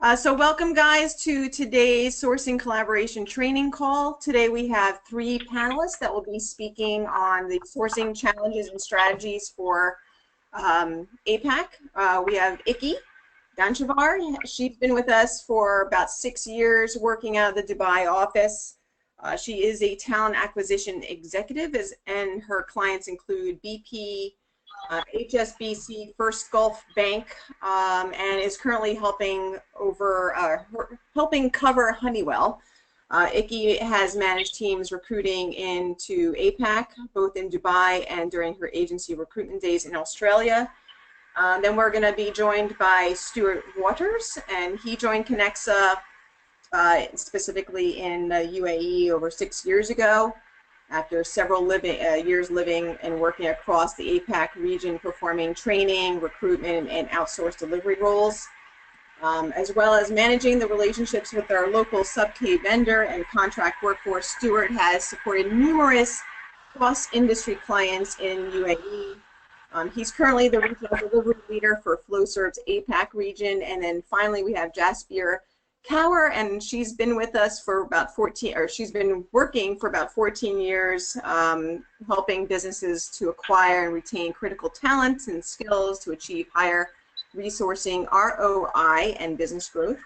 So welcome guys to today's sourcing collaboration training call. Today we have three panelists that will be speaking on the sourcing challenges and strategies for APAC. We have Ikki Ganchavar. She's been with us for about 6 years working out of the Dubai office. She is a talent acquisition executive and her clients include BP, HSBC, First Gulf Bank, and is currently helping cover Honeywell. Ikki has managed teams recruiting into APAC, both in Dubai and during her agency recruitment days in Australia. Then we're going to be joined by Stuart Waters, and he joined Connexa specifically in the UAE over 6 years ago, after several years living and working across the APAC region, performing training, recruitment, and outsourced delivery roles, as well as managing the relationships with our local sub-K vendor and contract workforce. Stuart has supported numerous cross-industry clients in UAE. He's currently the regional delivery leader for Flowserve's APAC region. And then finally, we have Jaspier Cower, and she's been with us for about she's been working for about 14 years, helping businesses to acquire and retain critical talents and skills to achieve higher resourcing, ROI, and business growth.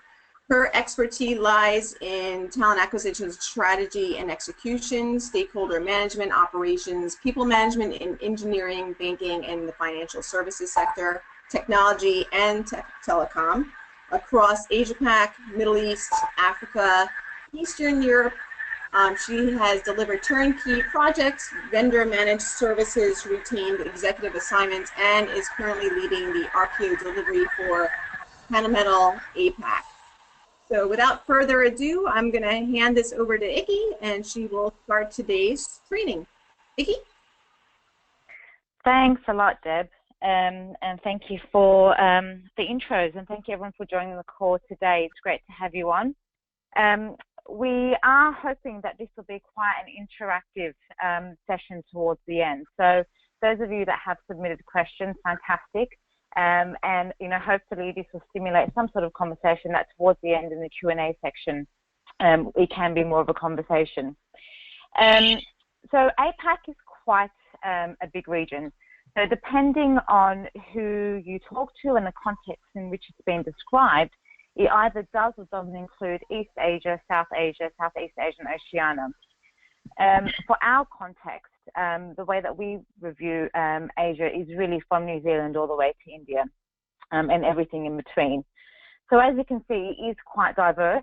Her expertise lies in talent acquisition strategy and execution, stakeholder management, operations, people management in engineering, banking, and the financial services sector, technology, and telecom, across Asia-Pac, Middle East, Africa, Eastern Europe. She has delivered turnkey projects, vendor-managed services, retained executive assignments, and is currently leading the RPO delivery for Panametal APAC. So without further ado, I'm going to hand this over to Ikki, and she will start today's training. Ikki? Thanks a lot, Deb. And thank you for the intros, and thank you everyone for joining the call today. It's great to have you on. We are hoping that this will be quite an interactive session towards the end. So those of you that have submitted questions, fantastic. And hopefully this will stimulate some sort of conversation that towards the end in the Q&A section, it can be more of a conversation. So APAC is quite a big region. So depending on who you talk to and the context in which it's been described, it either does or doesn't include East Asia, Southeast Asia, and Oceania. For our context, the way that we review Asia is really from New Zealand all the way to India, and everything in between. So as you can see, it is quite diverse.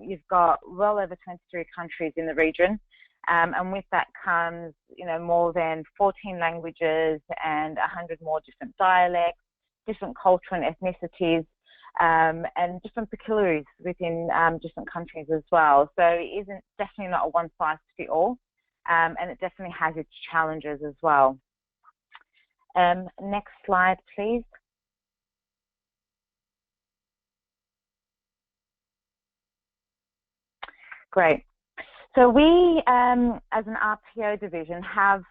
You've got well over 23 countries in the region. And with that comes, more than 14 languages and 100 more different dialects, different culture and ethnicities, and different peculiarities within different countries as well. So it isn't definitely not a one-size-fits-all, and it definitely has its challenges as well. Next slide, please. Great. So we, as an RPO division, have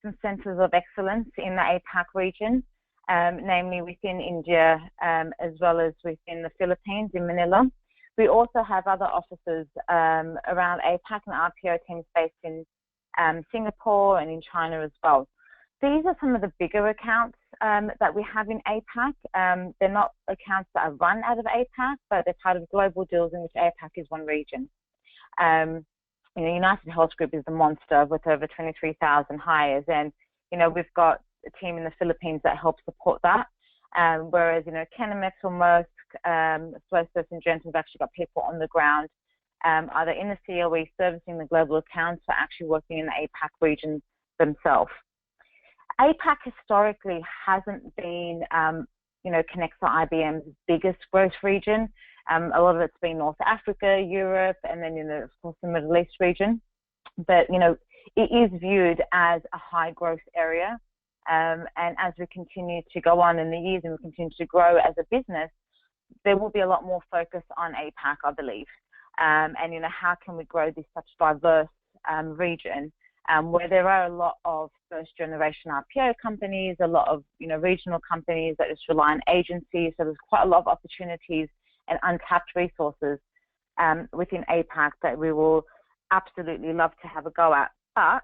some centres of excellence in the APAC region, namely within India, as well as within the Philippines in Manila. We also have other offices around APAC and RPO teams based in Singapore and in China as well. These are some of the bigger accounts that we have in APAC. They're not accounts that are run out of APAC, but they're part of global deals in which APAC is one region. United Health Group is the monster with over 23,000 hires, and we've got a team in the Philippines that helps support that. Whereas Kennametal, Maersk, Flowserve, and Gent have actually got people on the ground, either in the COE servicing the global accounts or actually working in the APAC region themselves. APAC historically hasn't been, Connexa IBM's biggest growth region. A lot of it's been North Africa, Europe, and then, of course, the Middle East region. But, it is viewed as a high growth area. And as we continue to go on in the years and we continue to grow as a business, there will be a lot more focus on APAC, I believe. And, how can we grow this such diverse region where there are a lot of first generation RPO companies, a lot of, regional companies that just rely on agencies. So there's quite a lot of opportunities and untapped resources within APAC that we will absolutely love to have a go at. But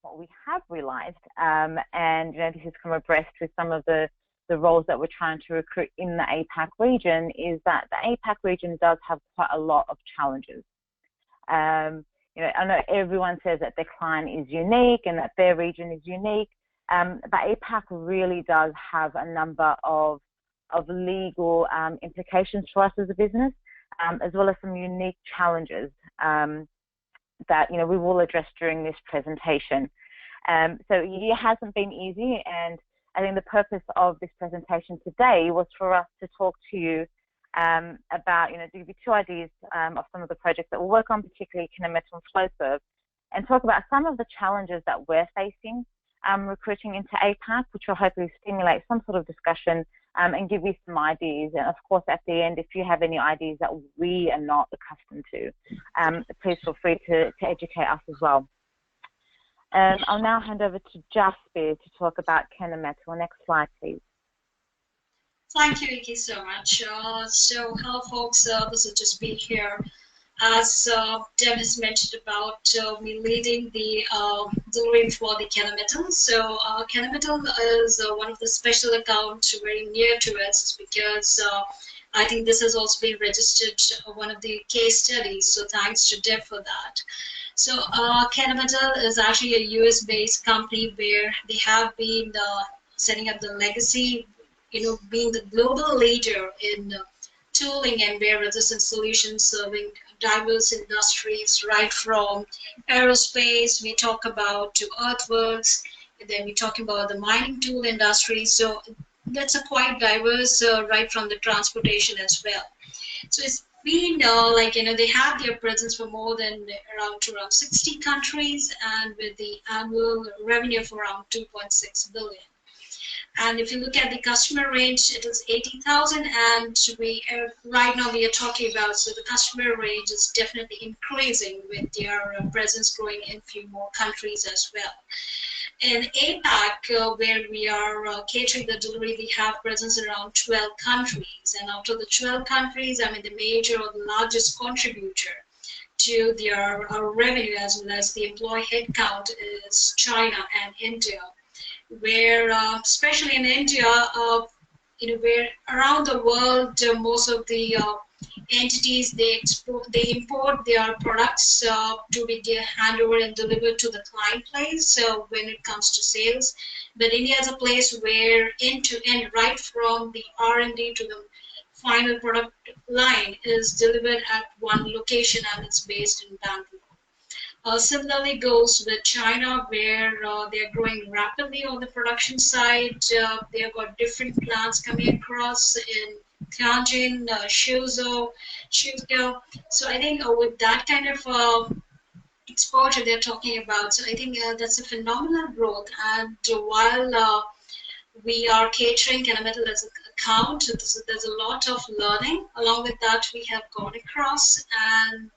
what we have realized, and this has come abreast with some of the roles that we're trying to recruit in the APAC region, is that the APAC region does have quite a lot of challenges. I know everyone says that their client is unique and that their region is unique, but APAC really does have a number of legal implications for us as a business, as well as some unique challenges that we will address during this presentation. So it hasn't been easy, and I think the purpose of this presentation today was for us to talk to you about, to give you two ideas of some of the projects that we'll work on, particularly Kennametal and Flowserve, and talk about some of the challenges that we're facing recruiting into APAC, which will hopefully stimulate some sort of discussion and give you some ideas. And of course, at the end, if you have any ideas that we are not accustomed to, please feel free to educate us as well. I'll now hand over to Jasper to talk about Kennametal. Next slide, please. Thank you, Iki, so much. So hello, folks. This is Jasper here. As Deb has mentioned about me leading the delivery for the Kennametal. So Kennametal is one of the special accounts very near to us, because I think this has also been registered one of the case studies. So thanks to Deb for that. So Kennametal is actually a US-based company where they have been setting up the legacy, being the global leader in tooling and wear resistant solutions, serving diverse industries, right from aerospace, we talk about, to earthworks, and then we talk about the mining tool industry. So that's a quite diverse, right from the transportation as well. So it's been they have their presence for more than around 60 countries, and with the annual revenue of around 2.6 billion. And if you look at the customer range, it is 80,000, and right now we are talking about, so the customer range is definitely increasing with their presence growing in few more countries as well. In APAC, where we are catering the delivery, we have presence in around 12 countries, and out of the 12 countries, the major or the largest contributor to their revenue as well as the employee headcount is China and India, where especially in India, where around the world most of the entities they import their products to be handed over and delivered to the client place. So when it comes to sales, but India is a place where end to end, right from the R&D to the final product line, is delivered at one location, and it's based in Bangalore. Similarly goes with China, where they're growing rapidly on the production side. They've got different plants coming across in Tianjin, Suzhou. So I think with that kind of exposure they're talking about, so I think that's a phenomenal growth. And while we are catering Kennametal as an account, there's a lot of learning. Along with that, we have gone across, and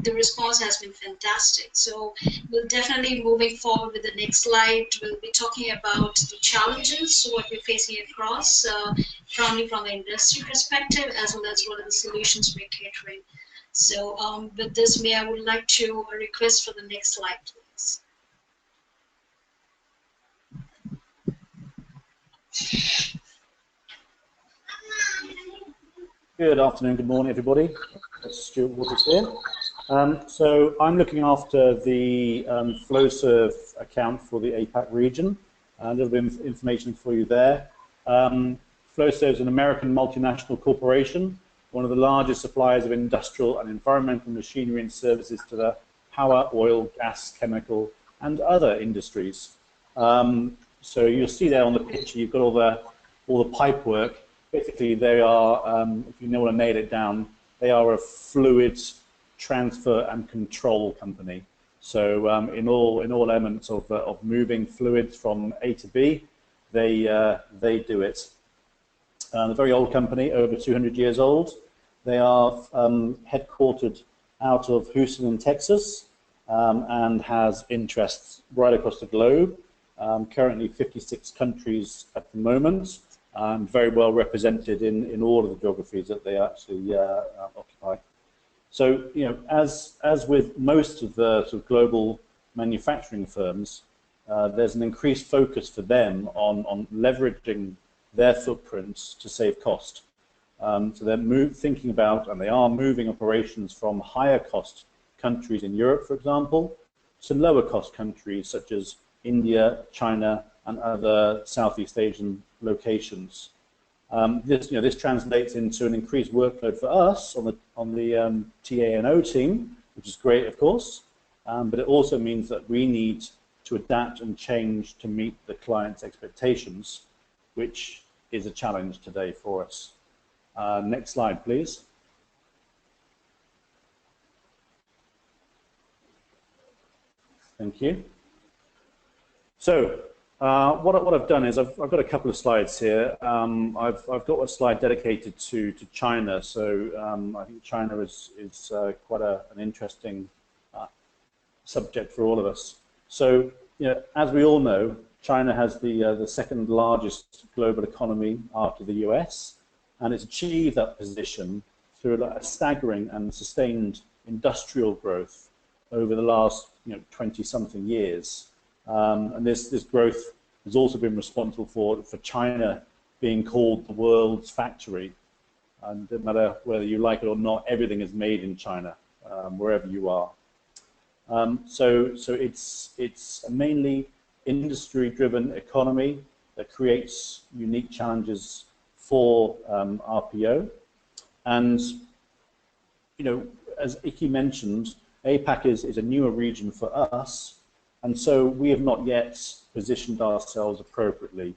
the response has been fantastic. So we'll definitely, moving forward with the next slide, we'll be talking about the challenges, what we're facing across, from the industry perspective, as well as what are the solutions we're catering. So with this, I would like to request for the next slide, please. Good afternoon, good morning, everybody. It's Stuart Waters here. So I'm looking after the Flowserve account for the APAC region. A little bit of information for you there. Flowserve is an American multinational corporation, one of the largest suppliers of industrial and environmental machinery and services to the power, oil, gas, chemical, and other industries. So you'll see there on the picture, you've got all the pipe work. Basically, they are, if you want to nail it down, they are a fluids transfer and control company. So in all elements of moving fluids from A to B, they do it. A very old company, over 200 years old. They are headquartered out of Houston, Texas, and has interests right across the globe. Currently 56 countries at the moment, and very well represented in all of the geographies that they actually occupy. So, as with most of the sort of global manufacturing firms, there's an increased focus for them on leveraging their footprints to save cost. So they're thinking about, and they are moving operations from higher cost countries in Europe, for example, to lower cost countries such as India, China, and other Southeast Asian locations. This translates into an increased workload for us on the TA&O team, which is great, of course, but it also means that we need to adapt and change to meet the client's expectations, which is a challenge today for us. Next slide, please. Thank you. So, what I've done is I've got a couple of slides here. I've got a slide dedicated to China. So I think China is quite an interesting subject for all of us. So as we all know, China has the second largest global economy after the US, and it's achieved that position through a staggering and sustained industrial growth over the last 20-something years. And this growth has also been responsible for China being called the world's factory. And no matter whether you like it or not, everything is made in China, wherever you are. So it's a mainly industry-driven economy that creates unique challenges for RPO. And as Iki mentioned, APAC is a newer region for us, and so we have not yet positioned ourselves appropriately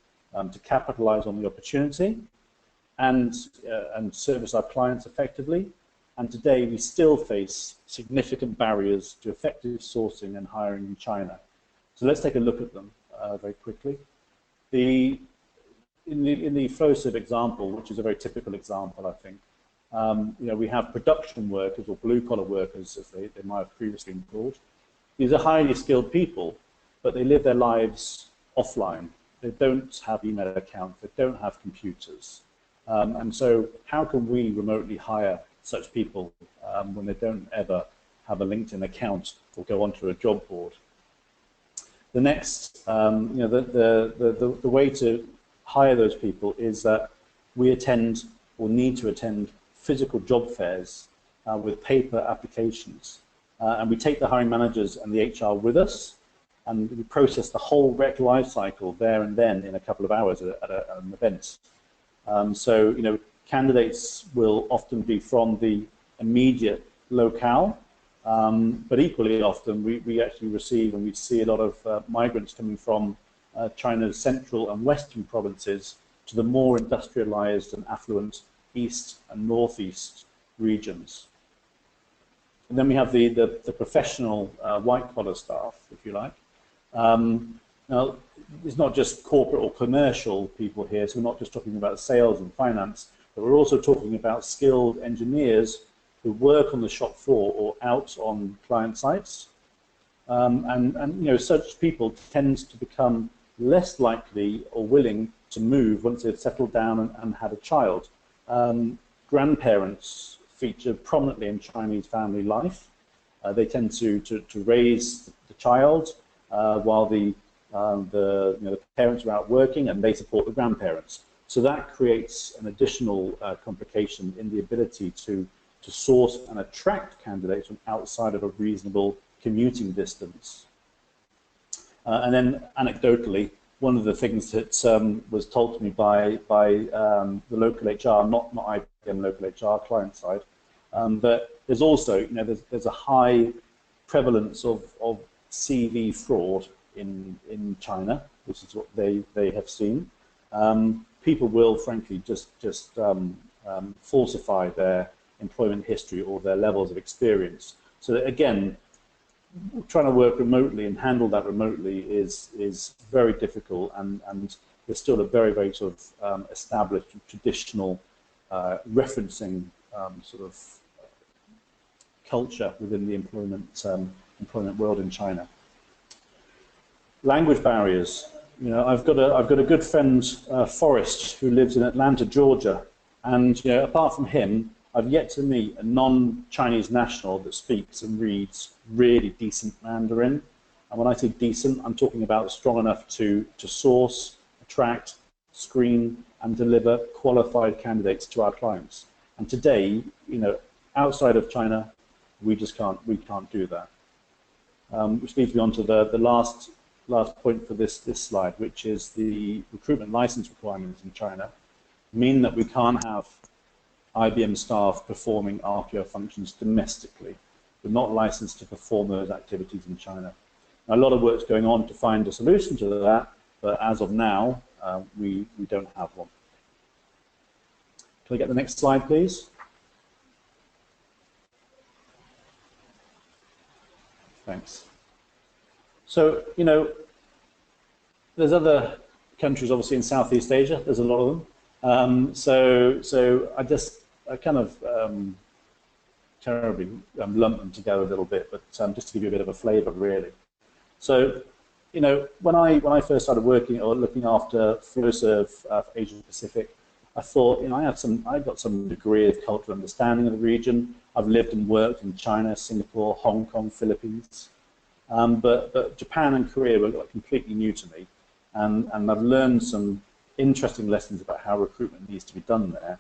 to capitalize on the opportunity and service our clients effectively. And today we still face significant barriers to effective sourcing and hiring in China. So let's take a look at them very quickly. In the Flowserve example, which is a very typical example, I think, we have production workers, or blue-collar workers, as they might have previously been called. These are highly skilled people, but they live their lives offline. They don't have email accounts, they don't have computers. And so how can we remotely hire such people when they don't ever have a LinkedIn account or go onto a job board? The next, the way to hire those people is that we attend or need to attend physical job fairs with paper applications. And we take the hiring managers and the HR with us, and we process the whole rec life cycle there and then in a couple of hours at an event. So, candidates will often be from the immediate locale, but equally often we actually receive and we see a lot of migrants coming from China's central and western provinces to the more industrialized and affluent east and northeast regions. And then we have the professional white-collar staff, if you like. Now, it's not just corporate or commercial people here, so we're not just talking about sales and finance, but we're also talking about skilled engineers who work on the shop floor or out on client sites. And such people tend to become less likely or willing to move once they've settled down and had a child. Grandparents feature prominently in Chinese family life. They tend to raise the child while the parents are out working, and they support the grandparents. So that creates an additional complication in the ability to source and attract candidates from outside of a reasonable commuting distance. And then anecdotally, one of the things that was told to me by the local HR, not IBM local HR client side, but there's also there's a high prevalence of CV fraud in China. This is what they have seen. People will frankly just falsify their employment history or their levels of experience. So that, again, trying to work remotely and handle that remotely is very difficult, and there's still a very sort of established traditional referencing sort of culture within the employment world in China. Language barriers. You know, I've got a good friend, Forrest, who lives in Atlanta, Georgia, and you know, apart from him, I've yet to meet a non-Chinese national that speaks and reads really decent Mandarin. And when I say decent, I'm talking about strong enough to source, attract, screen, and deliver qualified candidates to our clients. And today, you know, outside of China, we can't do that. Which leads me on to the last point for this slide, which is the recruitment license requirements in China mean that we can't have IBM staff performing RPO functions domestically. We're not licensed to perform those activities in China. Now, a lot of work's going on to find a solution to that, but as of now, we don't have one. Can we get the next slide, please? Thanks. So, you know, there's other countries, obviously, in Southeast Asia. There's a lot of them. So I kind of terribly lump them together a little bit, but just to give you a bit of a flavour, really. So, you know, when I first started working or looking after Flowserve for Asia Pacific, I thought, you know, I got some degree of cultural understanding of the region. I've lived and worked in China, Singapore, Hong Kong, Philippines, but Japan and Korea were like completely new to me, and I've learned some interesting lessons about how recruitment needs to be done there.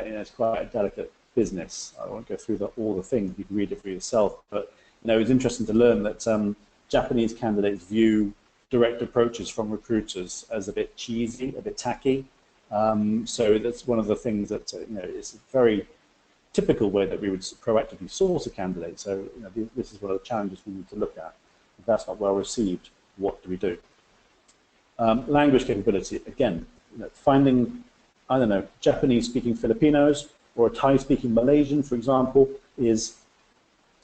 It's quite a delicate business. I won't go through all the things. You can read it for yourself, but you know, it's interesting to learn that Japanese candidates view direct approaches from recruiters as a bit cheesy, a bit tacky. So that's one of the things that you know, it's a very typical way that we would proactively source a candidate. So you know, this is one of the challenges we need to look at. If that's not well received, what do we do? Language capability, again, you know, finding, I don't know, Japanese-speaking Filipinos or a Thai-speaking Malaysian, for example, is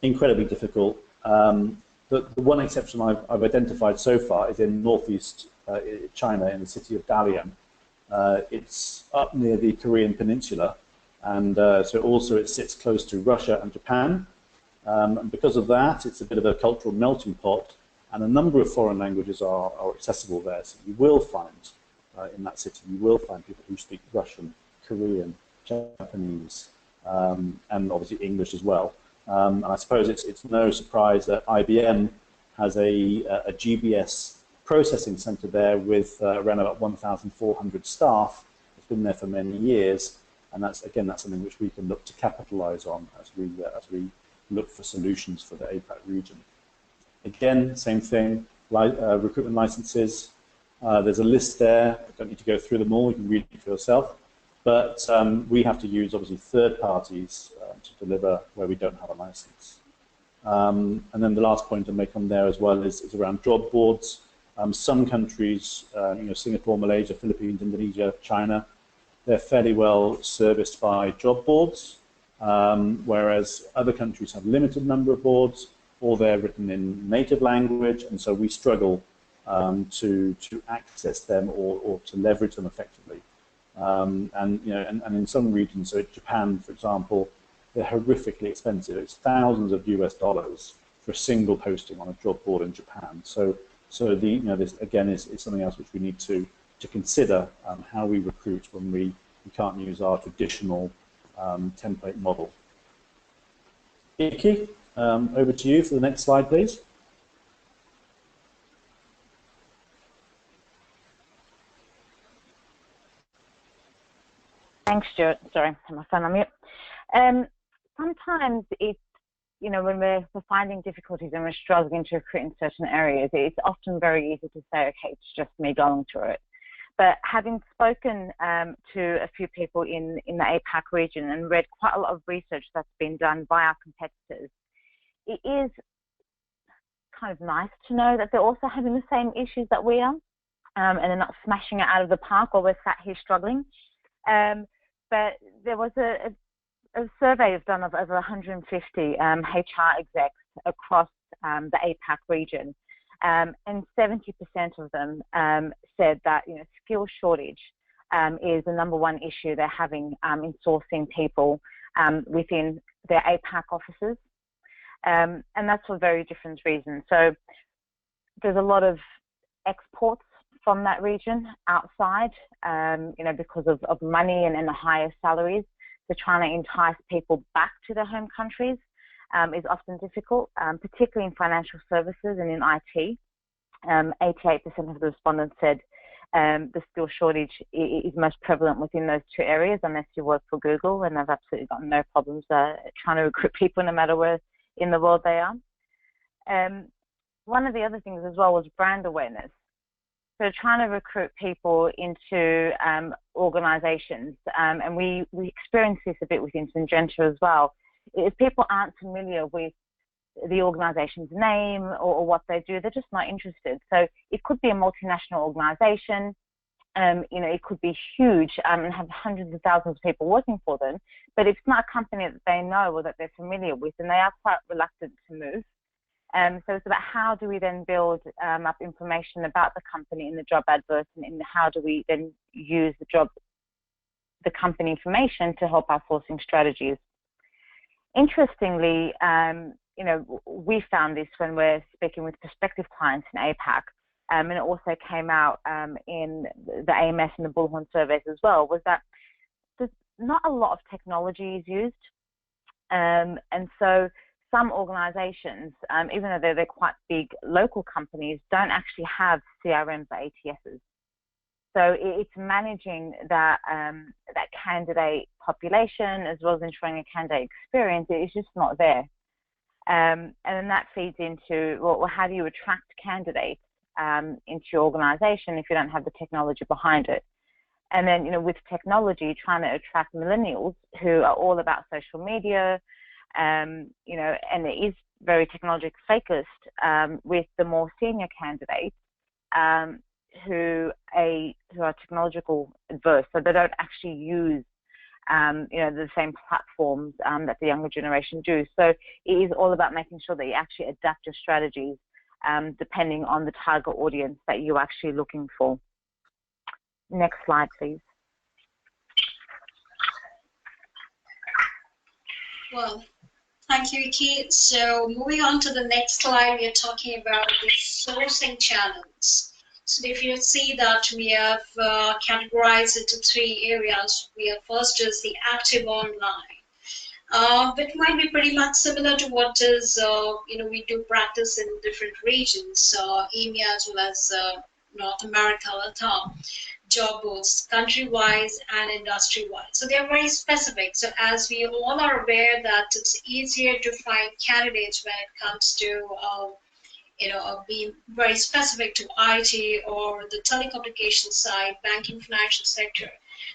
incredibly difficult. The one exception I've identified so far is in northeast China, in the city of Dalian. It's up near the Korean peninsula, and so also it sits close to Russia and Japan. And because of that, it's a bit of a cultural melting pot, and a number of foreign languages are accessible there. So you will find in that city, you will find people who speak Russian, Korean, Japanese, and obviously English as well. And I suppose it's no surprise that IBM has a GBS processing center there with around about 1,400 staff. It's been there for many years, and that's something which we can look to capitalize on as we look for solutions for the APAC region. Again, same thing, recruitment licenses. There's a list there. I don't need to go through them all. You can read it for yourself. But we have to use, obviously, third parties to deliver where we don't have a license. And then the last point to make on there as well is around job boards. Some countries, you know, Singapore, Malaysia, Philippines, Indonesia, China, they're fairly well serviced by job boards, whereas other countries have limited number of boards, or they're written in native language, and so we struggle to access them or to leverage them effectively. And you know, and in some regions, so Japan, for example, they're horrifically expensive. It's thousands of US dollars for a single posting on a job board in Japan. So you know, this again is something else which we need to consider how we recruit when we can't use our traditional template model. Iki, over to you for the next slide, please. Thanks, Stuart. Sorry, my phone on mute. Sometimes it's, you know, when we're finding difficulties and we're struggling to recruit in certain areas, it's often very easy to say, okay, it's just me going through it. But having spoken to a few people in the APAC region and read quite a lot of research that's been done by our competitors, it is kind of nice to know that they're also having the same issues that we are, and they're not smashing it out of the park while we're sat here struggling. But there was a survey done of over 150 HR execs across the APAC region, and 70% of them said that, you know, skill shortage is the #1 issue they're having in sourcing people within their APAC offices, and that's for very different reasons. So there's a lot of exports from that region outside, because of money and the higher salaries. So trying to entice people back to their home countries is often difficult, particularly in financial services and in IT. 88% of the respondents said the skill shortage is most prevalent within those two areas, unless you work for Google, and they've absolutely got no problems trying to recruit people no matter where in the world they are. One of the other things as well was brand awareness. So trying to recruit people into organizations, and we experience this a bit within Syngenta as well. If people aren't familiar with the organization's name or what they do, they're just not interested. So it could be a multinational organization, it could be huge and have hundreds of thousands of people working for them, but if it's not a company that they know or that they're familiar with, then they are quite reluctant to move. So it's about how do we then build up information about the company in the job adverts, and how do we then use the company information to help our sourcing strategies. Interestingly, we found this when we're speaking with prospective clients in APAC, and it also came out in the AMS and the Bullhorn surveys as well, was that there's not a lot of technology is used. And so some organizations, even though they're quite big local companies, don't actually have CRMs or ATSs. So it's managing that candidate population as well as ensuring a candidate experience. It's just not there. And then that feeds into, well, how do you attract candidates into your organization if you don't have the technology behind it? And then, with technology, trying to attract millennials who are all about social media, and it is very technology focused with the more senior candidates who are technological adverse, so they don't actually use the same platforms that the younger generation do. So it is all about making sure that you actually adapt your strategies depending on the target audience that you're actually looking for. Next slide, please. Well, thank you, Iki. So moving on to the next slide, we are talking about the sourcing channels. So if you see that we have categorized into three areas. First is the active online. It might be pretty much similar to what is, we do practice in different regions, EMEA as well as North America, LATAM, job boards, country-wise and industry-wise. So they are very specific. So as we all are aware that it's easier to find candidates when it comes to being very specific to IT or the telecommunications side, banking, financial sector.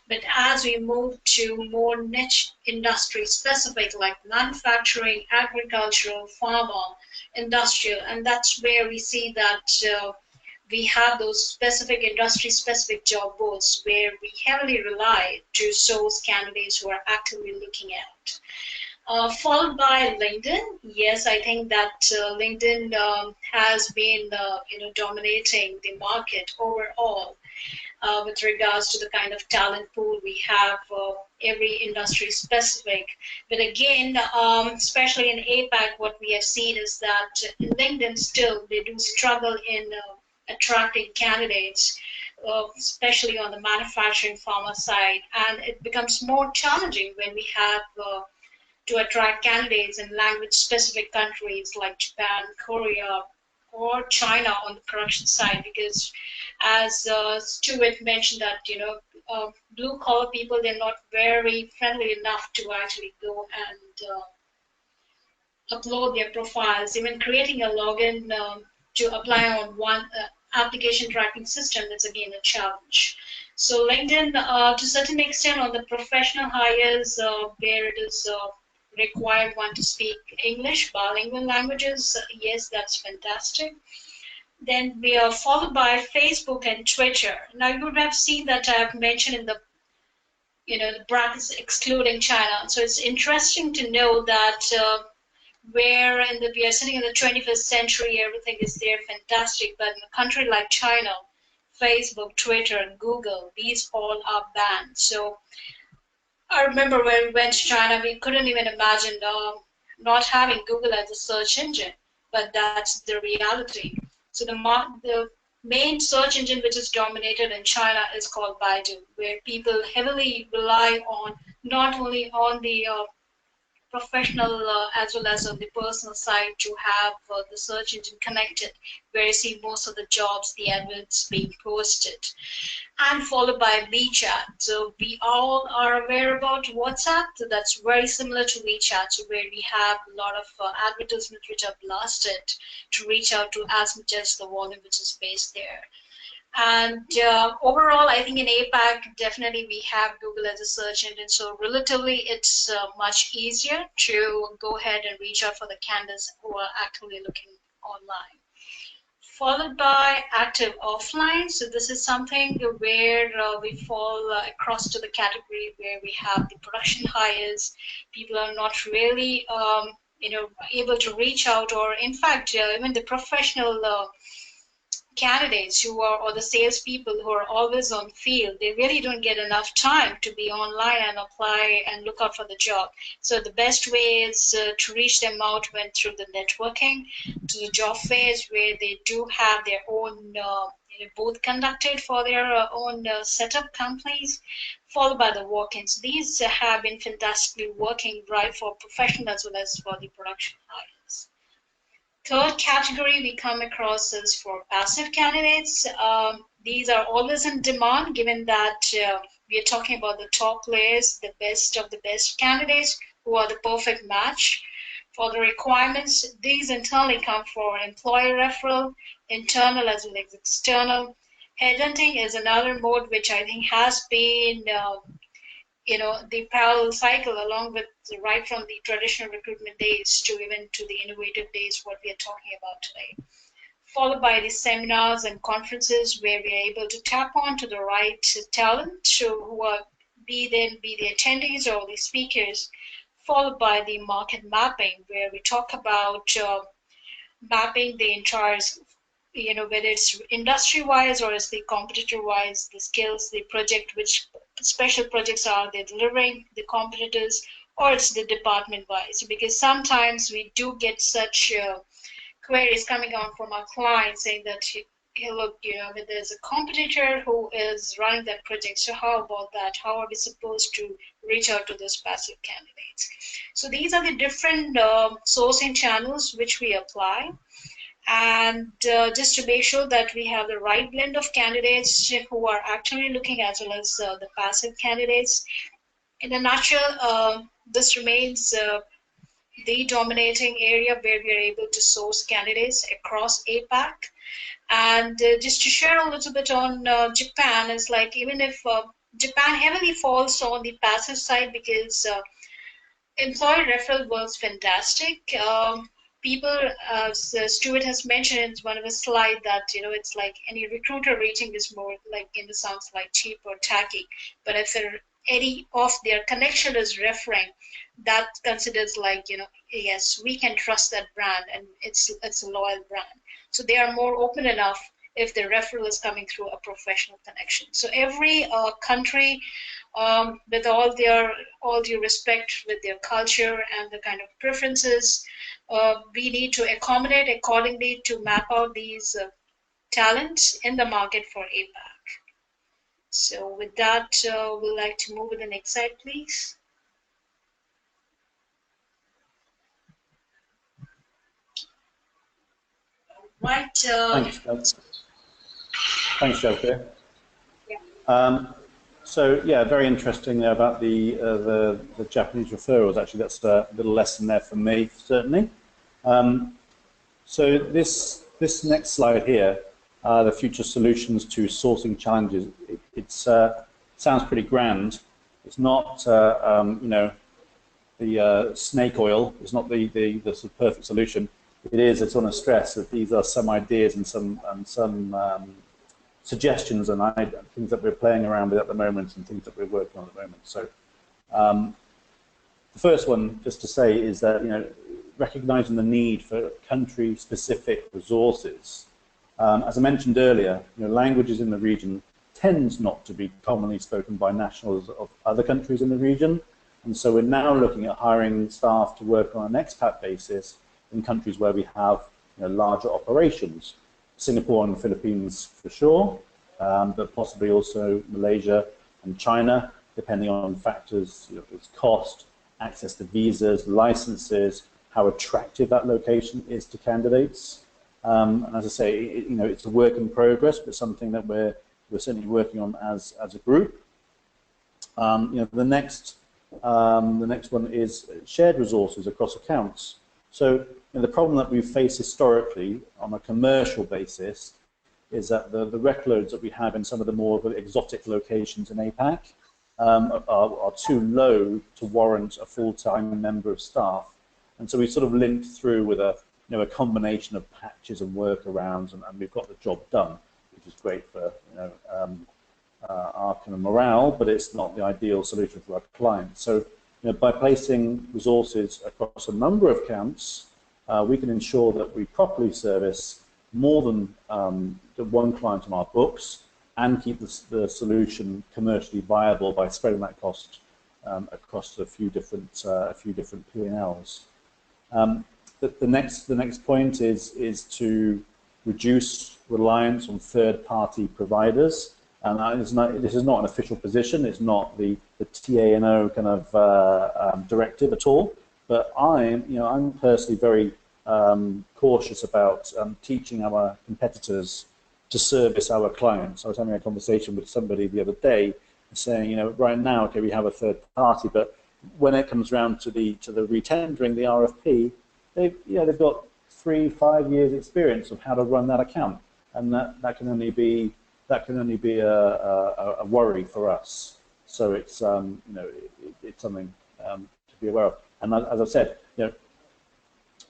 But as we move to more niche industry specific, like manufacturing, agricultural, pharma, industrial, and that's where we see that we have those specific industry specific job boards where we heavily rely to source candidates who are actively looking at. Followed by LinkedIn. Yes, I think that LinkedIn has been dominating the market overall with regards to the kind of talent pool we have, every industry specific. But again, especially in APAC, what we have seen is that in LinkedIn still they do struggle in attracting candidates, especially on the manufacturing pharma side, and it becomes more challenging when we have to attract candidates in language-specific countries like Japan, Korea, or China on the production side, because as Stuart mentioned that, blue-collar people, they're not very friendly enough to actually go and upload their profiles. Even creating a login to apply on one application tracking system, that's again a challenge. So LinkedIn, to a certain extent, on the professional hires, where it is required one to speak English, bilingual languages, yes, that's fantastic. Then we are followed by Facebook and Twitter. Now you would have seen that I have mentioned in the the brackets excluding China. So it's interesting to know that where we are sitting in the 21st century, everything is there, fantastic. But in a country like China, Facebook, Twitter, and Google, these all are banned. So I remember when we went to China, we couldn't even imagine not having Google as a search engine, but that's the reality. So the main search engine which is dominated in China is called Baidu, where people heavily rely on not only on the professional as well as on the personal side to have the search engine connected, where you see most of the jobs, the adverts being posted, and followed by WeChat. So we all are aware about WhatsApp. So that's very similar to WeChat, so where we have a lot of advertisements which are blasted to reach out to as much as the volume which is based there. And overall, I think in APAC, definitely we have Google as a search engine. So relatively, it's much easier to go ahead and reach out for the candidates who are actively looking online. Followed by active offline. So this is something where we fall across to the category where we have the production hires. People are not really, able to reach out, or in fact, even the professional candidates who are, or the salespeople who are always on field, they really don't get enough time to be online and apply and look out for the job. So the best way is to reach them out went through the networking, to the job fairs where they do have their own booth conducted for their own setup companies, followed by the walk-ins. These have been fantastically working right for professionals as well as for the production hires. Third category we come across is for passive candidates. These are always in demand, given that we are talking about the top players, the best of the best candidates who are the perfect match for the requirements. These internally come for employer referral, internal as well as external. Headhunting is another mode which I think has been the parallel cycle along with right from the traditional recruitment days to even to the innovative days, what we are talking about today. Followed by the seminars and conferences where we are able to tap on to the right talent who are be the attendees or the speakers, followed by the market mapping where we talk about mapping the entire, whether it's industry-wise or it's the competitor-wise, the skills, the project, which special projects are they delivering, the competitors, or it's the department-wise. Because sometimes we do get such queries coming on from our clients saying that, hey, look, there's a competitor who is running that project, so how about that? How are we supposed to reach out to those passive candidates? So these are the different sourcing channels which we apply. And just to make sure that we have the right blend of candidates who are actually looking as well as the passive candidates. In a nutshell, this remains the dominating area where we are able to source candidates across APAC. And just to share a little bit on Japan, is like even if Japan heavily falls on the passive side because employee referral works fantastic. People, as Stuart has mentioned in one of his slides, that it's like any recruiter rating is more like sounds like cheap or tacky. But if any of their connection is referring, that considers like yes, we can trust that brand and it's a loyal brand. So they are more open enough if the referral is coming through a professional connection. So every country, with all due respect with their culture and the kind of preferences, we need to accommodate accordingly to map out these talents in the market for APAC. So with that, we'd like to move to the next slide, please. Right. Thanks, Jasbir. Yeah. So yeah, very interesting there about the Japanese referrals. Actually, that's a little lesson there for me, certainly. So this next slide here, the future solutions to sourcing challenges. It sounds pretty grand. It's not the snake oil. It's not the sort of perfect solution. It's on a stress that these are some ideas and some suggestions and things that we're playing around with at the moment and things that we're working on at the moment. So the first one, just to say, is that recognizing the need for country-specific resources. As I mentioned earlier, languages in the region tend not to be commonly spoken by nationals of other countries in the region, and so we're now looking at hiring staff to work on an expat basis in countries where we have larger operations. Singapore and the Philippines for sure, but possibly also Malaysia and China, depending on factors, its cost, access to visas, licenses, how attractive that location is to candidates. And as I say, it's a work in progress, but something that we're certainly working on as a group. The next one is shared resources across accounts. So the problem that we've faced historically on a commercial basis is that the rec loads that we have in some of the more exotic locations in APAC are too low to warrant a full-time member of staff. And so we sort of linked through with a combination of patches and workarounds, and we've got the job done, which is great for our kind of morale, but it's not the ideal solution for our clients. So by placing resources across a number of accounts, we can ensure that we properly service more than the one client on our books and keep the solution commercially viable by spreading that cost across a few different P&Ls. The next point is to reduce reliance on third-party providers. And this is not an official position. It's not the TANO kind of directive at all. But I'm personally very cautious about teaching our competitors to service our clients. I was having a conversation with somebody the other day saying, right now, okay, we have a third party, but when it comes around to the retendering the RFP, they've got 3-5 years experience of how to run that account, and that can only be a worry for us. So it's it's something to be aware of. And as I said,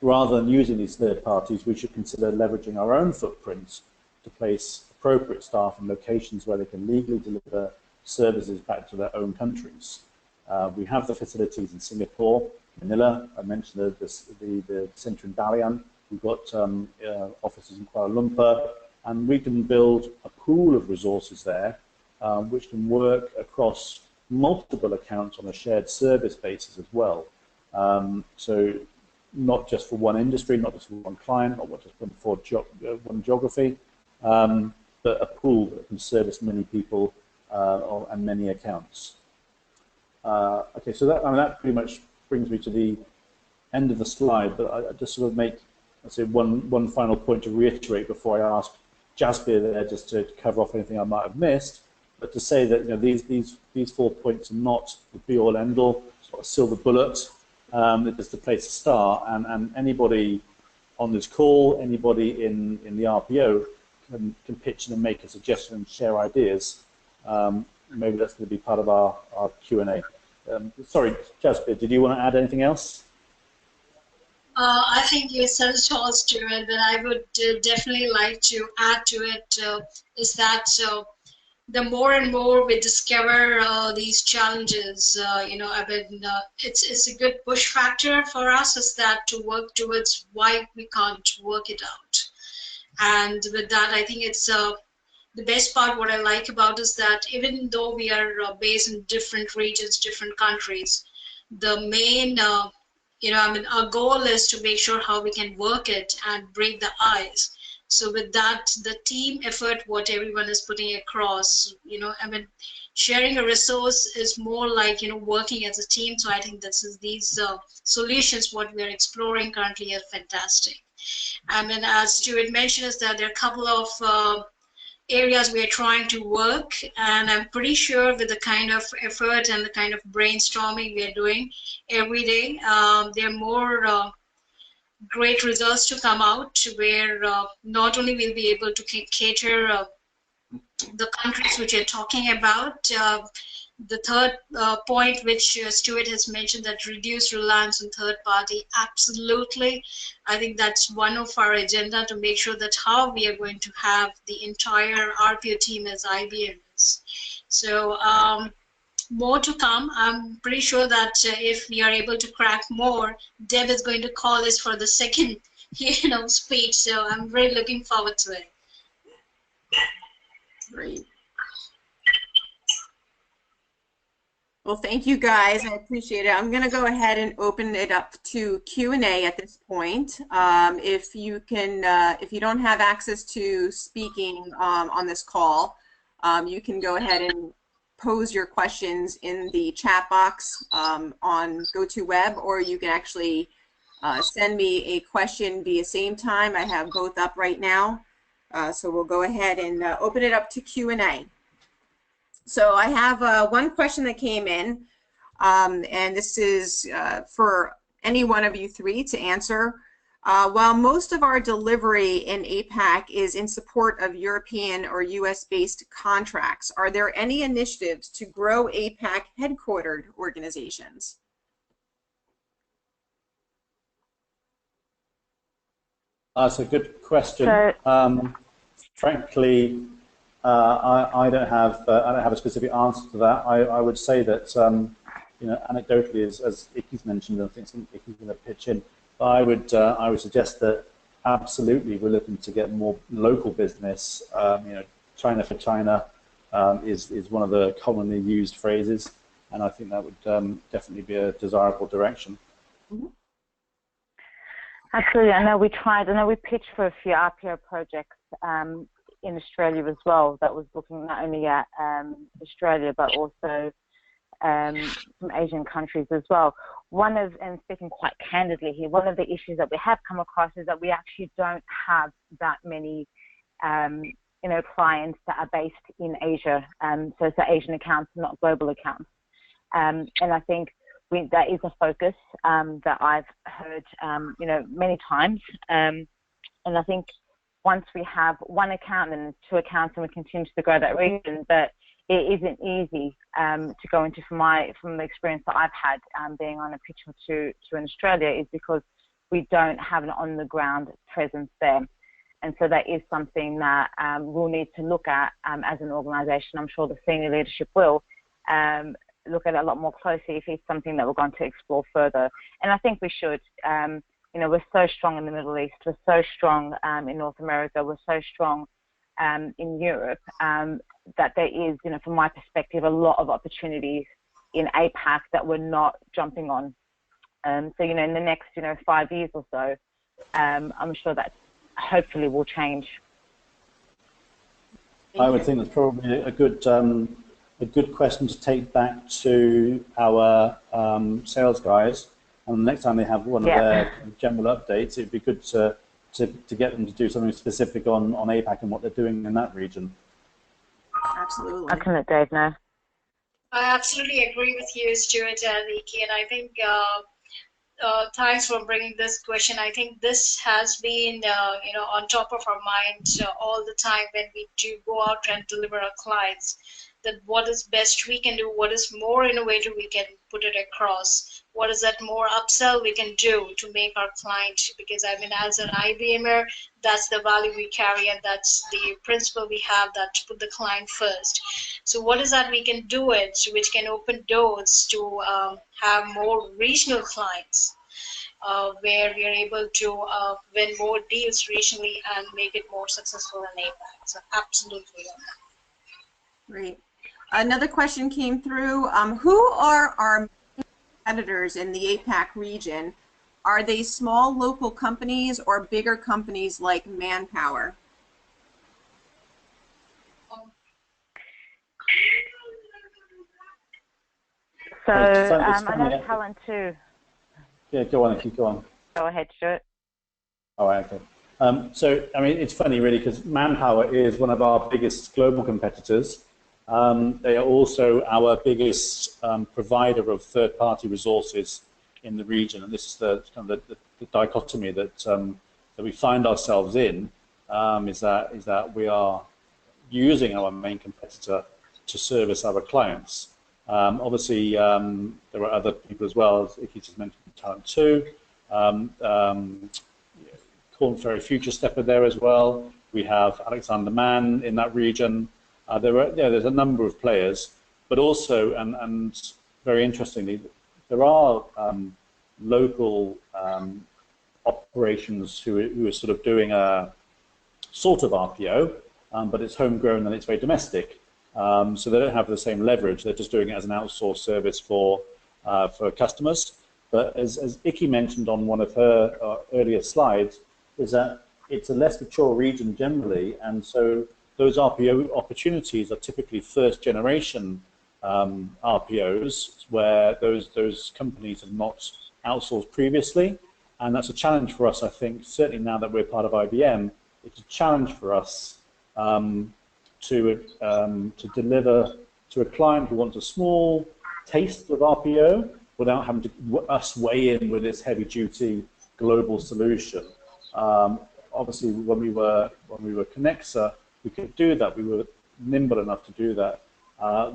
rather than using these third parties, we should consider leveraging our own footprints to place appropriate staff in locations where they can legally deliver services back to their own countries. We have the facilities in Singapore, Manila. I mentioned the centre in Dalian. We've got offices in Kuala Lumpur, and we can build a pool of resources there which can work across multiple accounts on a shared service basis as well. So not just for one industry, not just for one client, not just for one geography, but a pool that can service many people and many accounts. Okay, so that pretty much brings me to the end of the slide, but I just sort of make, let's say, one final point to reiterate before I ask Jasbir there just to cover off anything I might have missed, but to say that these 4 points are not the be-all end-all, sort of silver bullet. It's just a place to start, and anybody on this call, anybody in the RPO can pitch in and make a suggestion and share ideas. Maybe that's going to be part of our Q&A. Sorry, Jasbir, did you want to add anything else? I think you said it all, Stuart, but I would definitely like to add to it is that the more and more we discover these challenges, it's a good push factor for us is that to work towards why we can't work it out. And with that, I think it's the best part, what I like about is that even though we are based in different regions, different countries, the main our goal is to make sure how we can work it and break the ice. So with that, the team effort, what everyone is putting across, sharing a resource is more like, working as a team. So I think these solutions, what we are exploring currently, are fantastic. And then as Stuart mentioned, is that there are a couple of areas we are trying to work, and I'm pretty sure with the kind of effort and the kind of brainstorming we are doing every day, there are more great results to come out where not only we'll be able to cater the countries which you're talking about. The third point which Stuart has mentioned, that reduce reliance on third party, absolutely. I think that's one of our agenda to make sure that how we are going to have the entire RPO team as IBMs. So more to come. I'm pretty sure that if we are able to crack more, Deb is going to call us for the second speech. So I'm really looking forward to it. Great. Well, thank you guys. I appreciate it. I'm going to go ahead and open it up to Q&A at this point. If you can, if you don't have access to speaking on this call, you can go ahead and pose your questions in the chat box on GoToWeb, or you can actually send me a question via same time. I have both up right now. So we'll go ahead and open it up to Q&A. So I have one question that came in, and this is for any one of you three to answer. While most of our delivery in APAC is in support of European or US-based contracts, are there any initiatives to grow APAC headquartered organizations? That's a good question. Frankly, I don't have a specific answer to that. I would say that you know, anecdotally, as Icky's mentioned, I think Icky's going to pitch in. I would suggest that absolutely we're looking to get more local business. You know, China for China is one of the commonly used phrases, and I think that would definitely be a desirable direction. Mm-hmm. Absolutely. I know we pitched for a few RPO projects in Australia as well, that was looking not only at Australia but also some Asian countries as well. And speaking quite candidly here, one of the issues that we have come across is that we actually don't have that many you know, clients that are based in Asia. So it's the Asian accounts, not global accounts. And I think that is a focus that I've heard you know, many times. And I think once we have one account and two accounts and we continue to grow that region, but it isn't easy to go into from the experience that I've had being on a pitch or two in Australia, is because we don't have an on-the-ground presence there. And so that is something that we'll need to look at as an organisation. I'm sure the senior leadership will look at it a lot more closely if it's something that we're going to explore further. And I think we should. You know, we're so strong in the Middle East, we're so strong in North America, we're so strong in Europe, that there is, you know, from my perspective, a lot of opportunities in APAC that we're not jumping on. So, you know, in the next, you know, 5 years or so, I'm sure that hopefully will change. I would think that's probably a good question to take back to our sales guys. And the next time they have one of their general updates, it'd be good to get them to do something specific on APAC and what they're doing in that region. Absolutely. I can let Dave know. I absolutely agree with you, Stuart and Iki, and I think thanks for bringing this question. I think this has been you know, on top of our minds all the time when we do go out and deliver our clients. That what is best we can do, what is more innovative we can put it across, what is that more upsell we can do to make our client, because I mean, as an IBMer, that's the value we carry and that's the principle we have, that to put the client first. So what is that we can do it, which can open doors to have more regional clients, where we are able to win more deals regionally and make it more successful in APAC. So absolutely. Great. Another question came through. Who are our competitors in the APAC region? Are they small local companies or bigger companies like Manpower? So I know talent too. Yeah, go on, keep going. Go ahead, Stuart. All right, okay. So, I mean, it's funny really, because Manpower is one of our biggest global competitors. They are also our biggest provider of third-party resources in the region, and this is the kind of the dichotomy that that we find ourselves in. Is that we are using our main competitor to service our clients. Obviously, there are other people as well, as Iki just mentioned, Talent 2, Corn Ferry Future Stepper there as well. We have Alexander Mann in that region. There's a number of players, but also, and very interestingly, there are local operations who are sort of doing a sort of RPO, but it's homegrown and it's very domestic. So they don't have the same leverage. They're just doing it as an outsourced service for customers. But as Ikki mentioned on one of her earlier slides, is that it's a less mature region generally, and so those RPO opportunities are typically first generation RPOs where those companies have not outsourced previously, and that's a challenge for us. I think certainly now that we're part of IBM, it's a challenge for us to deliver to a client who wants a small taste of RPO without having to us weigh in with this heavy-duty global solution. Obviously, when we were Connexa, we could do that. We were nimble enough to do that.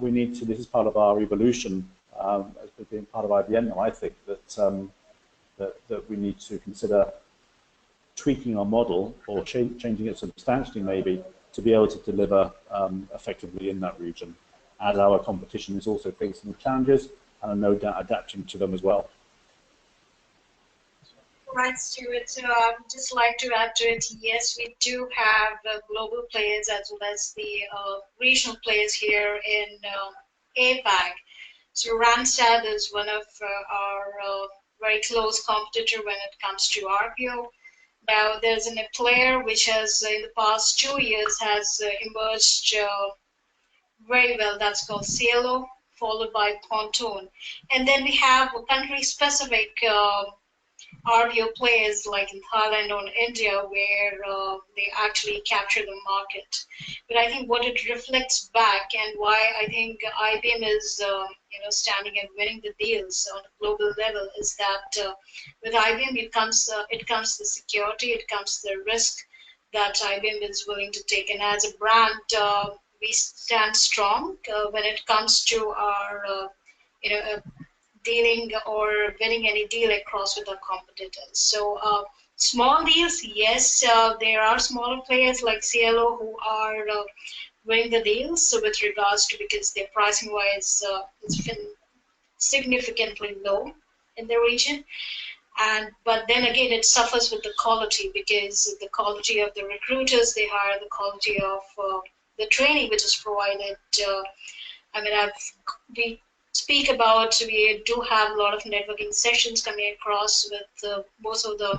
We need to. This is part of our evolution as being part of IBM now. I think that we need to consider tweaking our model or changing it substantially, maybe, to be able to deliver effectively in that region, as our competition is also facing challenges and are no doubt adapting to them as well. Right, Stuart. I'd just like to add to it. Yes, we do have global players as well as the regional players here in APAC. So Randstad is one of our very close competitor when it comes to RPO. Now, there's a player which has, in the past 2 years, has emerged very well. That's called CLO, followed by Pontoon. And then we have country-specific RPO players like in Thailand or India where they actually capture the market. But I think what it reflects back and why I think IBM is standing and winning the deals on a global level is that with IBM it comes the security, it comes the risk that IBM is willing to take. And as a brand, we stand strong when it comes to our dealing or winning any deal across with our competitors. So small deals, yes, there are smaller players like CLO who are winning the deals. So with regards to, because their pricing wise it's been significantly low in the region. But then again, it suffers with the quality, because the quality of the recruiters they hire, the quality of the training which is provided. We speak about, we do have a lot of networking sessions coming across with most of the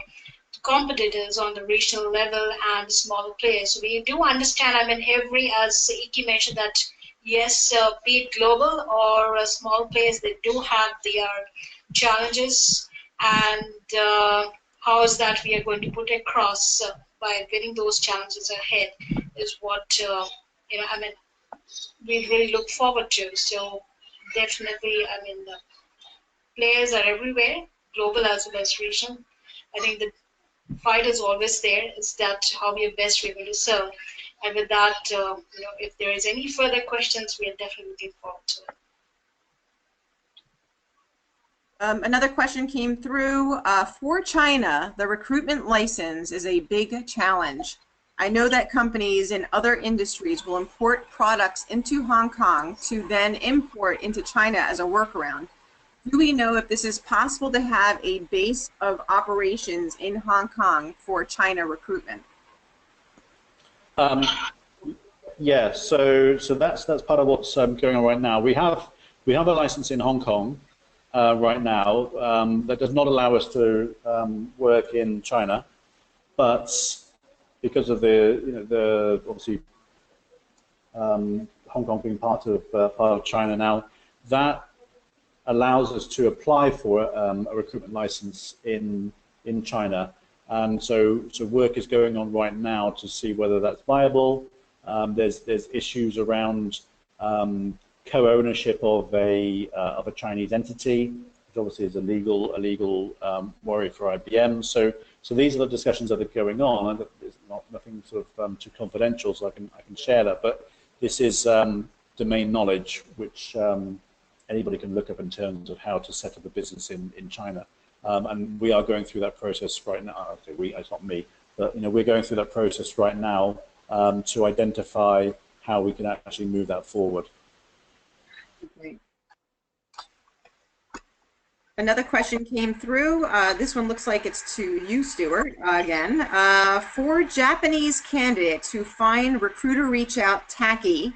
competitors on the regional level and smaller players. So we do understand, as Ikki mentioned, that yes, be it global or small players, they do have their challenges, and how is that we are going to put across by winning those challenges ahead is what we really look forward to. So definitely, the players are everywhere, global as well as regional. I think the fight is always there. It's that how we are best able to serve. And with that, if there is any further questions, we are definitely looking forward to it. Another question came through. For China, the recruitment license is a big challenge. I know that companies in other industries will import products into Hong Kong to then import into China as a workaround. Do we know if this is possible to have a base of operations in Hong Kong for China recruitment? Yeah, so that's part of what's going on right now. We have a license in Hong Kong right now that does not allow us to work in China, but because of the obviously Hong Kong being part of China now, that allows us to apply for a recruitment license in China, and so work is going on right now to see whether that's viable. There's issues around co-ownership of a Chinese entity, which obviously is a legal worry for IBM. So these are the discussions that are going on, and there's nothing sort of too confidential, so I can share that. But this is domain knowledge which anybody can look up in terms of how to set up a business in China, and we are going through that process right now. It's not me, but we're going through that process right now to identify how we can actually move that forward. Okay. Another question came through. This one looks like it's to you, Stuart, again. For Japanese candidates who find recruiter reach out tacky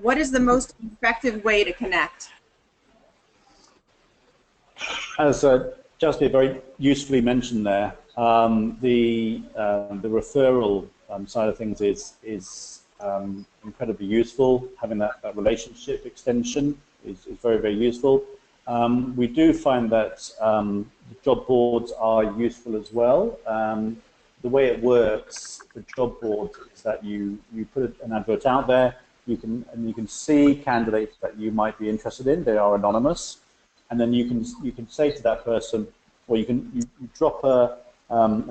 what is the most effective way to connect? As Jasper very usefully mentioned there, the referral side of things is incredibly useful. Having that relationship extension is very, very useful. We do find that the job boards are useful as well. The way it works, the job board, is that you put an advert out there. You can see candidates that you might be interested in. They are anonymous, and then you can say to that person, or you drop a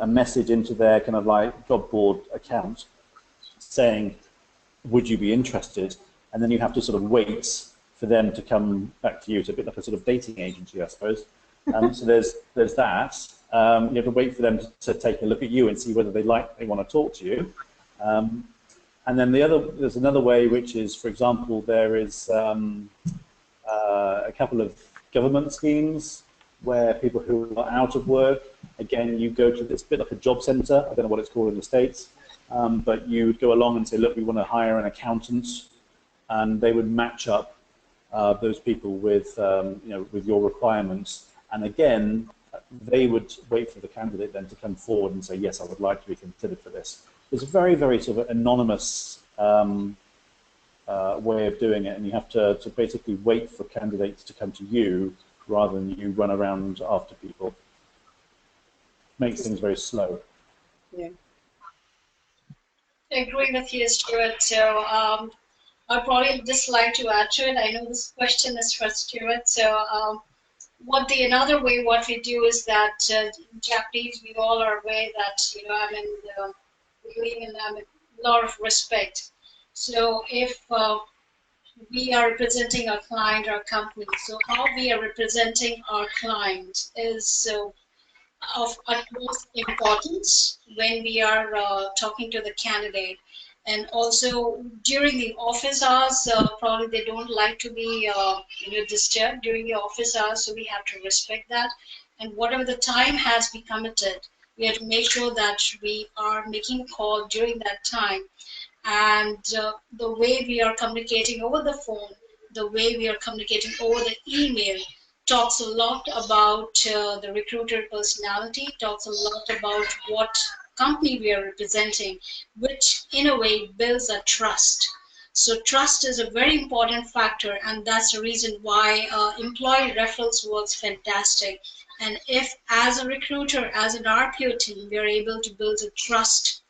message into their kind of like job board account, saying, "Would you be interested?" And then you have to sort of wait for them to come back to you. It's a bit like a sort of dating agency, I suppose. So there's that. You have to wait for them to take a look at you and see whether they want to talk to you. And then there's another way, which is, for example, there is a couple of government schemes where people who are out of work, again, you go to this bit like a job centre. I don't know what it's called in the States, but you would go along and say, look, we want to hire an accountant, and they would match up those people with with your requirements. And again, they would wait for the candidate then to come forward and say, yes, I would like to be considered for this. It's a very, very sort of anonymous way of doing it, and you have to basically wait for candidates to come to you rather than you run around after people. Makes things very slow. Yeah. I agree with you, Stuart. So I'd probably just like to add to it. I know this question is for Stuart. So another way what we do is that Japanese, we all are aware that we believe in a lot of respect. So if we are representing our client or company, so how we are representing our client is of utmost importance when we are talking to the candidate. And also during the office hours, probably they don't like to be disturbed during the office hours, so we have to respect that. And whatever the time has been committed, we have to make sure that we are making a call during that time. And the way we are communicating over the phone, the way we are communicating over the email, talks a lot about the recruiter personality, talks a lot about what company we are representing, which in a way builds a trust. So trust is a very important factor, and that's the reason why employee referrals works fantastic. And if as a recruiter, as an RPO team, we are able to build a trust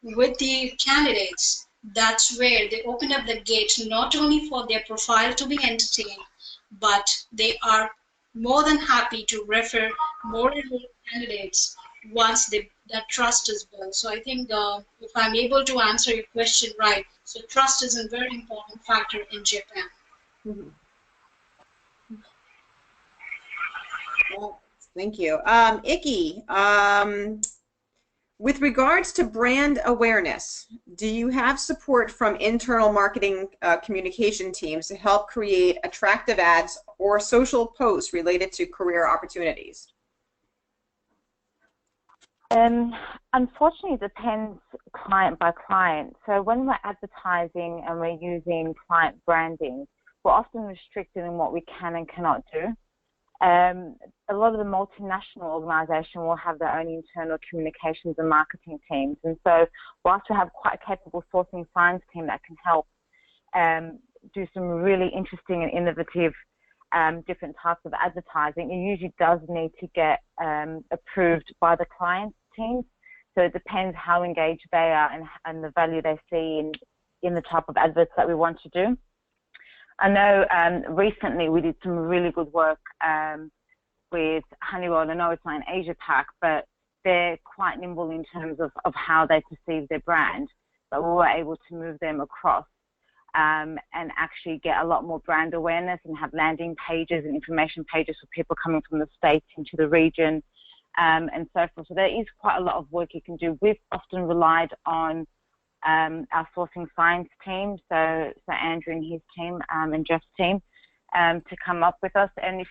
with the candidates, that's where they open up the gate not only for their profile to be entertained, but they are more than happy to refer more and more candidates once that trust is built. So I think if I'm able to answer your question right, so trust is a very important factor in Japan. Mm-hmm. Well, thank you. Ikki, with regards to brand awareness, do you have support from internal marketing communication teams to help create attractive ads or social posts related to career opportunities? Unfortunately, it depends client by client. So when we're advertising and we're using client branding, we're often restricted in what we can and cannot do. A lot of the multinational organizations will have their own internal communications and marketing teams. And so whilst we have quite a capable sourcing science team that can help do some really interesting and innovative different types of advertising, it usually does need to get approved by the client teams. So it depends how engaged they are and the value they see in the type of adverts that we want to do. I know recently we did some really good work with Honeywell. I know it's not an APAC, but they're quite nimble in terms of how they perceive their brand. But we were able to move them across and actually get a lot more brand awareness and have landing pages and information pages for people coming from the States into the region and so forth. So there is quite a lot of work you can do. We've often relied on our sourcing science team, so Andrew and his team and Jeff's team to come up with us. And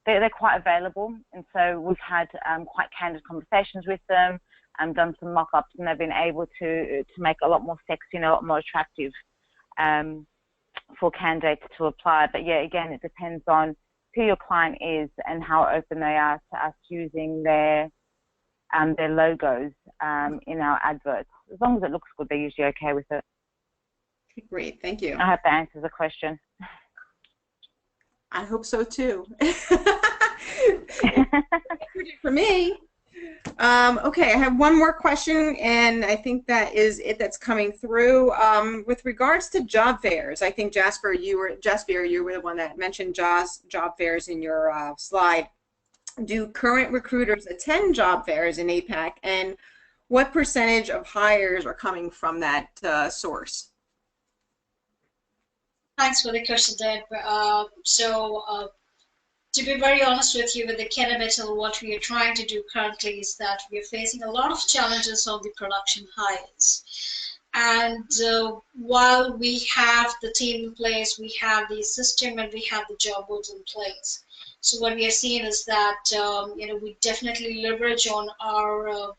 they're quite available, and so we've had quite candid conversations with them and done some mock-ups, and they've been able to make a lot more sexy and a lot more attractive for candidates to apply. But yeah, again, it depends on who your client is and how open they are to us using their logos in our adverts. As long as it looks good, they're usually okay with it. Great, thank you. I hope that answers the question. I hope so too. For me. Okay, I have one more question, and I think that is it that's coming through. With regards to job fairs, I think Jasper, you were the one that mentioned job fairs in your slide. Do current recruiters attend job fairs in APAC, and what percentage of hires are coming from that source? Thanks for the question, Deb. To be very honest with you, with the Kennemetal, what we are trying to do currently is that we are facing a lot of challenges on the production hires. And while we have the team in place, we have the system, and we have the job boards in place. So what we are seeing is that we definitely leverage on our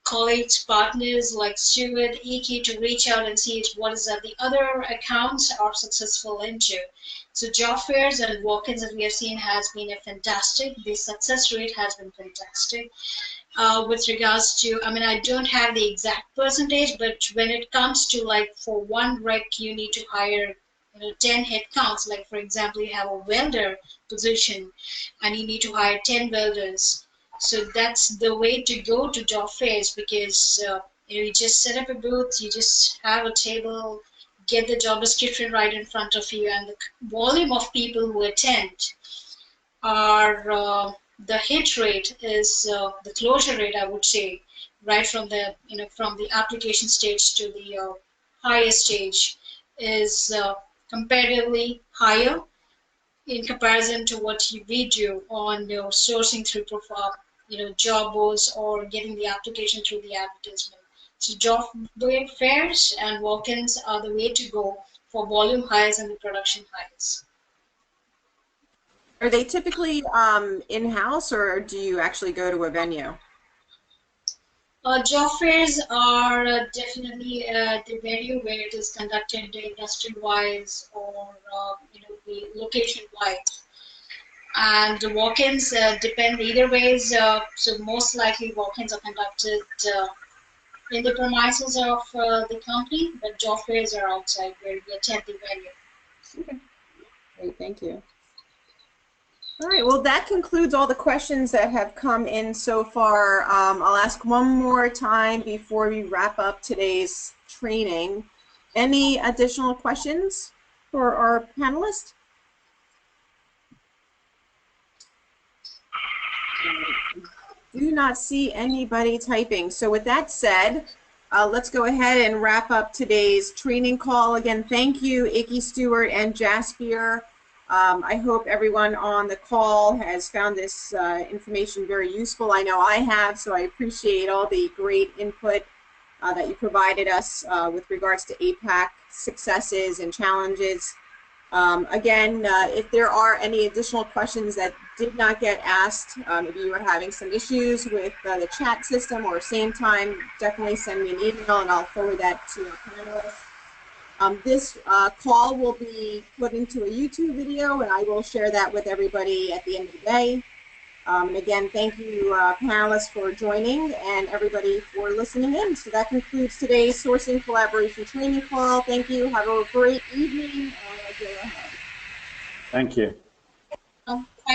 colleagues, partners like Stuart, Iki to reach out and see what is that the other accounts are successful into. So job fairs and walk-ins that we have seen has been a fantastic. The success rate has been fantastic. With regards to, I mean, I don't have the exact percentage, but when it comes to like for one rec, you need to hire 10 headcounts. Like for example, you have a welder position, and you need to hire 10 welders. So that's the way to go to job fairs, because you just set up a booth, you just have a table, get the job description right in front of you, and the volume of people who attend are the hit rate is the closure rate, I would say, right from the from the application stage to the highest stage is comparatively higher in comparison to what we do on sourcing through profile, job boards or getting the application through the advertisement. So job fairs and walk-ins are the way to go for volume hires and the production hires. Are they typically in-house, or do you actually go to a venue? Job fairs are definitely the venue where it is conducted industry-wise or the location-wise. And the walk-ins depend either ways. So most likely walk-ins are conducted in the premises of the company, but job fairs are outside where we attend the venue. Okay. Great, thank you. All right, well, that concludes all the questions that have come in so far. I'll ask one more time before we wrap up today's training. Any additional questions for our panelists? Do not see anybody typing. So with that said, let's go ahead and wrap up today's training call. Again, thank you, Iki, Stewart, and Jasper. I hope everyone on the call has found this information very useful. I know I have, so I appreciate all the great input that you provided us with regards to APAC successes and challenges. Again, if there are any additional questions that did not get asked, if you are having some issues with the chat system or same time, definitely send me an email and I'll forward that to our panelists. This call will be put into a YouTube video, and I will share that with everybody at the end of the day. And again, thank you, panelists, for joining, and everybody for listening in. So that concludes today's Sourcing Collaboration Training Call. Thank you. Have a great evening. Thank you.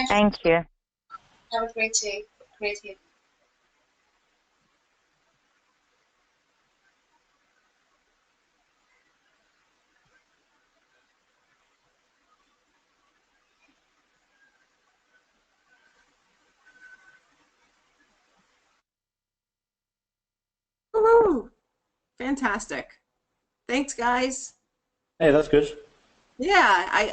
Thank you. Have a great day. Great evening. Woohoo! Fantastic. Thanks, guys. Hey, that's good. Yeah,